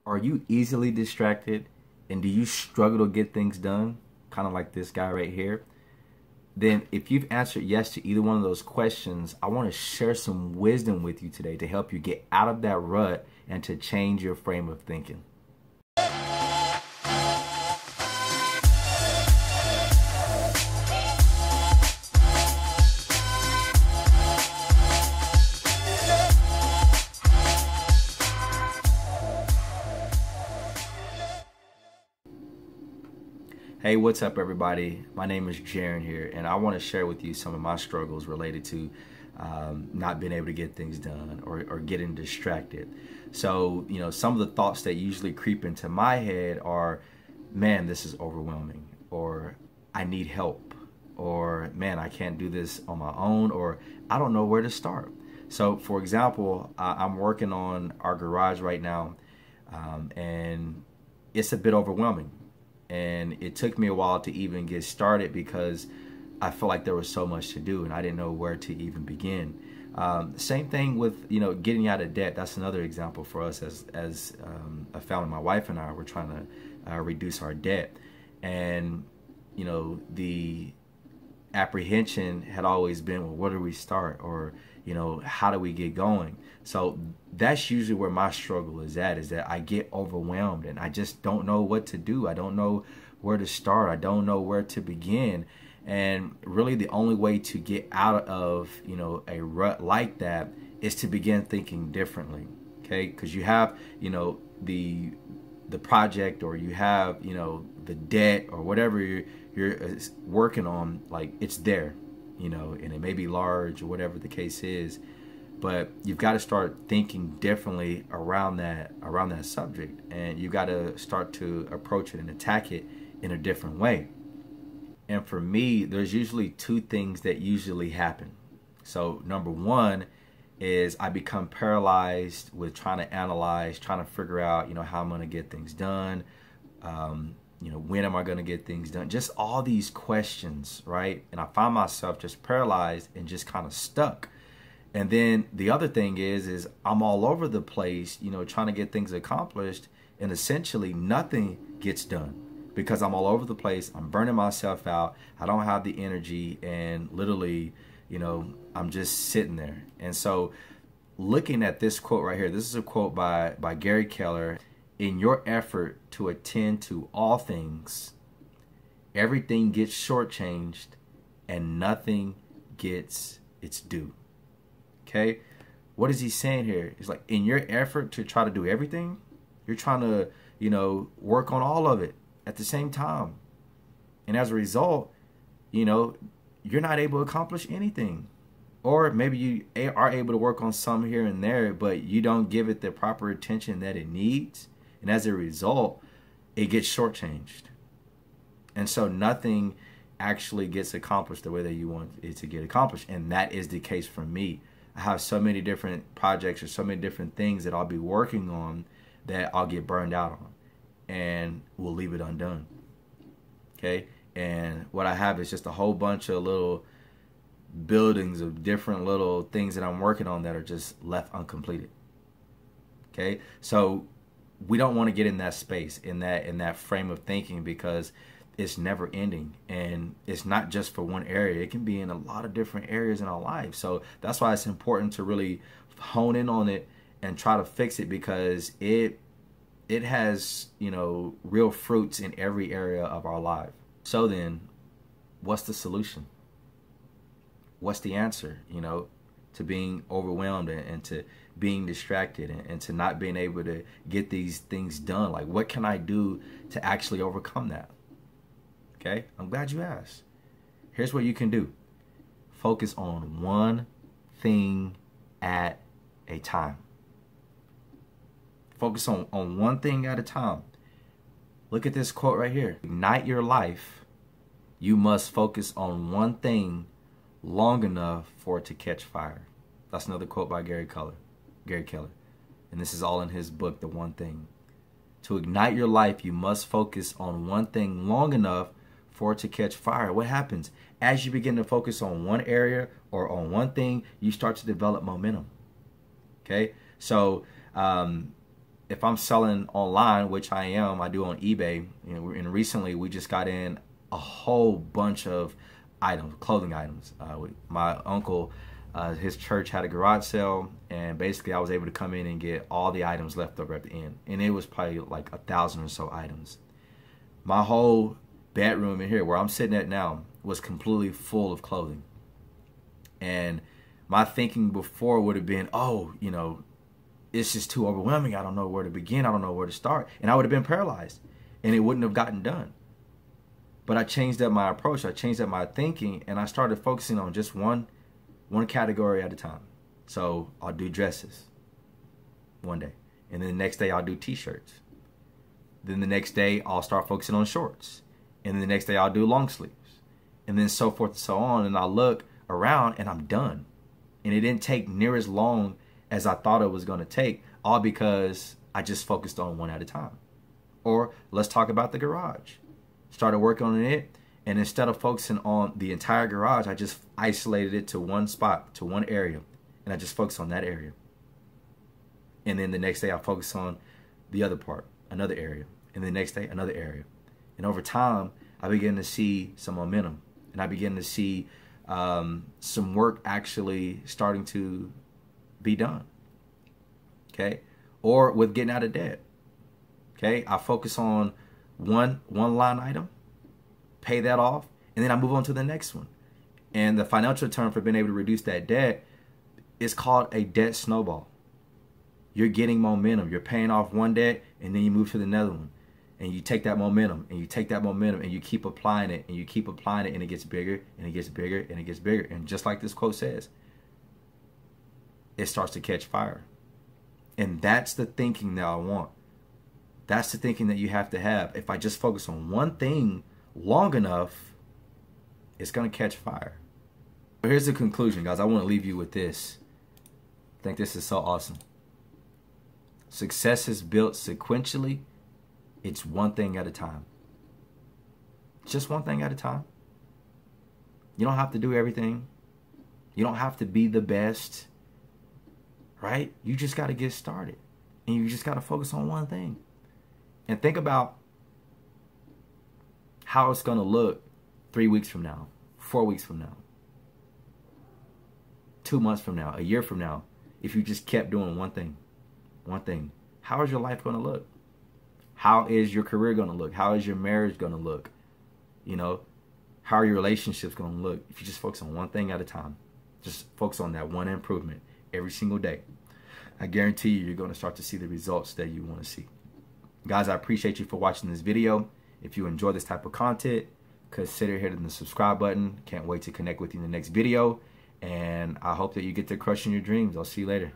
Are you easily distracted and do you struggle to get things done? Kind of like this guy right here. Then if you've answered yes to either one of those questions, I want to share some wisdom with you today to help you get out of that rut and to change your frame of thinking. Hey, what's up, everybody? My name is Gerron here, and I want to share with you some of my struggles related to not being able to get things done or getting distracted. So, some of the thoughts that usually creep into my head are, man, this is overwhelming, or I need help, or man, I can't do this on my own, or I don't know where to start. So, for example, I'm working on our garage right now, and it's a bit overwhelming. And it took me a while to even get started because I felt like there was so much to do and I didn't know where to even begin. Same thing with, getting out of debt. That's another example for us as a family. My wife and I were trying to reduce our debt. And, the apprehension had always been, well, where do we start? Or, how do we get going? So that's usually where my struggle is that I get overwhelmed and I just don't know what to do. I don't know where to start. I don't know where to begin. And really the only way to get out of, a rut like that is to begin thinking differently. Okay. Because you have, the project, or you have, the debt or whatever you're working on, like it's there, and it may be large or whatever the case is. But you've got to start thinking differently around that subject, and you got to start to approach it and attack it in a different way. And for me, there's usually two things that usually happen. So number one is I become paralyzed with trying to analyze, trying to figure out, how I'm going to get things done. When am I going to get things done? Just all these questions, right? And I find myself just paralyzed and just kind of stuck. And then the other thing is I'm all over the place, trying to get things accomplished, and essentially nothing gets done because I'm all over the place. I'm burning myself out. I don't have the energy, and literally, I'm just sitting there. And so looking at this quote right here, this is a quote by Gary Keller. In your effort to attend to all things, everything gets shortchanged and nothing gets its due. Okay, what is he saying here? It's like in your effort to try to do everything, you're trying to, work on all of it at the same time. And as a result, you're not able to accomplish anything. Or maybe you are able to work on some here and there, but you don't give it the proper attention that it needs. And as a result, it gets shortchanged. And so nothing actually gets accomplished the way that you want it to get accomplished. And that is the case for me. I have so many different projects or so many different things that I'll be working on that I'll get burned out on and we'll leave it undone. Okay. And what I have is just a whole bunch of little buildings of different little things that I'm working on that are just left uncompleted. Okay. So we don't want to get in that space, in that frame of thinking, because it's never ending, and it's not just for one area. It can be in a lot of different areas in our life. So that's why it's important to really hone in on it and try to fix it, because it has, real fruits in every area of our life. So then, what's the solution? What's the answer, to being overwhelmed and to being distracted and to not being able to get these things done? Like, what can I do to actually overcome that? Okay, I'm glad you asked. Here's what you can do. Focus on one thing at a time. Focus on one thing at a time. Look at this quote right here. Ignite your life. You must focus on one thing long enough for it to catch fire. That's another quote by Gary Keller. And this is all in his book, The One Thing. To ignite your life, you must focus on one thing long enough for it to catch fire. What happens? As you begin to focus on one area or on one thing, you start to develop momentum. Okay? So if I'm selling online, which I am, I do on eBay, and recently we just got in a whole bunch of items, clothing items. My uncle, his church had a garage sale, and basically I was able to come in and get all the items left over at the end, and it was probably like 1,000 or so items. My whole bedroom in here, where I'm sitting at now, was completely full of clothing. And my thinking before would have been, oh, it's just too overwhelming. I don't know where to begin. I don't know where to start. And I would have been paralyzed, and it wouldn't have gotten done. But I changed up my approach. I changed up my thinking, and I started focusing on just one category at a time. So I'll do dresses one day, and then the next day I'll do t-shirts. Then the next day I'll start focusing on shorts, and then the next day I'll do long sleeves, and then so forth and so on. And I look around and I'm done. And it didn't take near as long as I thought it was going to take, all because I just focused on one at a time. Or let's talk about the garage. Started working on it, and instead of focusing on the entire garage, I just isolated it to one spot, to one area, and I just focused on that area. And then the next day I focused on the other part, another area, and the next day another area. And over time, I began to see some momentum, and I began to see some work actually starting to be done. Okay, or with getting out of debt. Okay, I focus on one line item, pay that off, and then I move on to the next one. And the financial term for being able to reduce that debt is called a debt snowball. You're getting momentum. You're paying off one debt, and then you move to the another one. And you take that momentum, and you take that momentum, and you keep applying it, and you keep applying it, and it gets bigger, and it gets bigger, and it gets bigger. And just like this quote says, it starts to catch fire. And that's the thinking that I want. That's the thinking that you have to have. If I just focus on one thing long enough, it's going to catch fire. But here's the conclusion, guys. I want to leave you with this. I think this is so awesome. Success is built sequentially. It's one thing at a time. Just one thing at a time. You don't have to do everything. You don't have to be the best. Right? You just got to get started. And you just got to focus on one thing. And think about how it's going to look 3 weeks from now, 4 weeks from now, 2 months from now, a year from now, if you just kept doing one thing. One thing. How is your life going to look? How is your career going to look? How is your marriage going to look? How are your relationships going to look? If you just focus on one thing at a time, just focus on that one improvement every single day, I guarantee you're going to start to see the results that you want to see. Guys, I appreciate you for watching this video. If you enjoy this type of content, consider hitting the subscribe button. Can't wait to connect with you in the next video. And I hope that you get to crushing your dreams. I'll see you later.